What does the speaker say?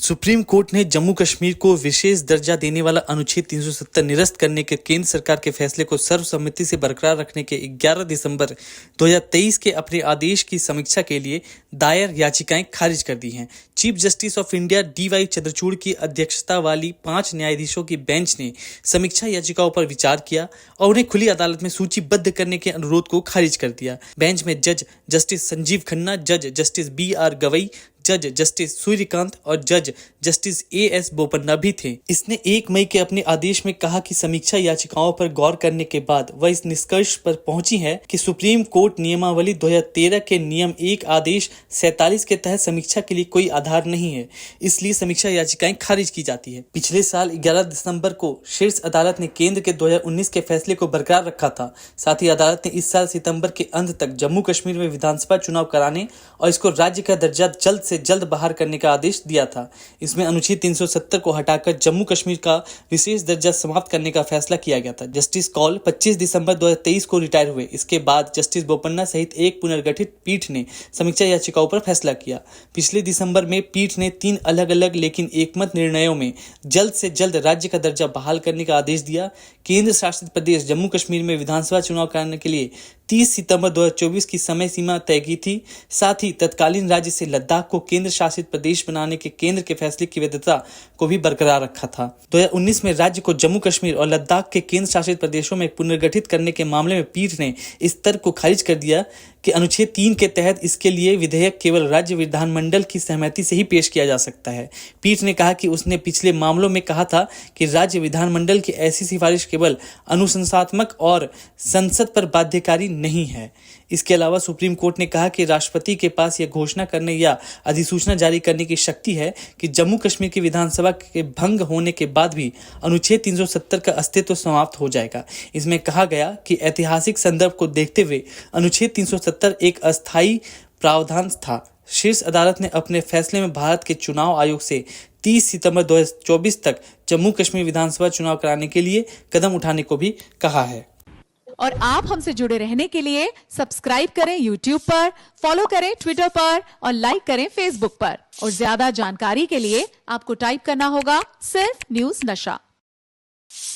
Supreme court ने जम्मू कश्मीर को विशेष दर्जा देने वाला अनुच्छेद 370 निरस्त करने के केंद्र सरकार के फैसले को सर्वसम्मति से बरकरार रखने के 11 दिसंबर 2023 के अपने आदेश की समीक्षा के लिए दायर याचिकाएं खारिज कर दी हैं। Chief justice of India DY Chandrachud की अध्यक्षता वाली 5 न्यायाधीशों की बेंच ने समीक्षा याचिकाओं पर विचार किया और उन्हें खुली अदालत में सूचीबद्ध करने के अनुरोध को खारिज कर दिया। बेंच में जज जस्टिस संजीव खन्ना, जज जस्टिस BR गवई, जज जस्टिस सूर्यकांत और जज जस्टिस AS बोपन्ना भी थे। इसने 1 मई के अपने आदेश में कहा कि समीक्षा याचिकाओं पर गौर करने के बाद वह इस निष्कर्ष पर पहुंची है कि सुप्रीम कोर्ट नियमावली 2013 के नियम 1 आदेश 47 के तहत समीक्षा के लिए कोई आधार नहीं है, इसलिए समीक्षा याचिकाएं खारिज की जाती है। पिछले साल 11 दिसंबर को शीर्ष अदालत ने केंद्र के 2019 के फैसले को बरकरार रखा था। साथ ही अदालत ने इस साल सितंबर के अंत तक जम्मू कश्मीर में विधानसभा चुनाव कराने और इसको राज्य का दर्जा जल्द से जल्द बाहर करने का आदेश दिया था। इसमें अनुच्छेद 370 को हटाकर जम्मू कश्मीर का विशेष दर्जा समाप्त करने का फैसला किया गया था। जस्टिस कौल 25 दिसंबर 2023 को रिटायर हुए। इसके बाद जस्टिस बोपन्ना सहित एक पुनर्गठित पीठ ने समीक्षा याचिकाओं पर फैसला किया। पिछले दिसंबर में पीठ ने 3 अलग अलग लेकिन एकमत निर्णयों में जल्द से जल्द राज्य का दर्जा बहाल करने का आदेश दिया। केंद्र शासित प्रदेश जम्मू कश्मीर में विधानसभा चुनाव कराने के लिए 30 सितंबर 2024 की समय सीमा तय की थी। साथ ही तत्कालीन राज्य से लद्दाख को केंद्र शासित प्रदेश बनाने के केंद्र के फैसले की वैधता को भी बरकरार रखा था। 2019 में राज्य को जम्मू कश्मीर और लद्दाख के केंद्र शासित प्रदेशों में पुनर्गठित करने के मामले में पीठ ने इस तर्क को खारिज कर दिया कि अनुच्छेद 3 के तहत इसके लिए विधेयक केवल राज्य विधानमंडल की सहमति से ही पेश किया जा सकता है। पीठ ने कहा कि उसने पिछले मामलों में कहा था कि राज्य विधानमंडल की ऐसी सिफारिश केवल अनुशंसात्मक और संसद पर बाध्यकारी नहीं है। इसके अलावा सुप्रीम कोर्ट ने कहा कि राष्ट्रपति के पास यह घोषणा करने या अधिसूचना जारी करने की शक्ति है कि जम्मू कश्मीर की विधानसभा के भंग होने के बाद भी अनुच्छेद 370 का अस्तित्व समाप्त हो जाएगा। इसमें कहा गया कि ऐतिहासिक संदर्भ को देखते हुए अनुच्छेद 370 एक अस्थायी प्रावधान था। शीर्ष अदालत ने अपने फैसले में भारत के चुनाव आयोग से 30 सितंबर 2024 तक जम्मू कश्मीर विधानसभा चुनाव कराने के लिए कदम उठाने को भी कहा है। और आप हमसे जुड़े रहने के लिए सब्सक्राइब करें YouTube पर, फॉलो करें Twitter पर और लाइक करें Facebook पर। और ज्यादा जानकारी के लिए आपको टाइप करना होगा सिर्फ न्यूज़ नशा।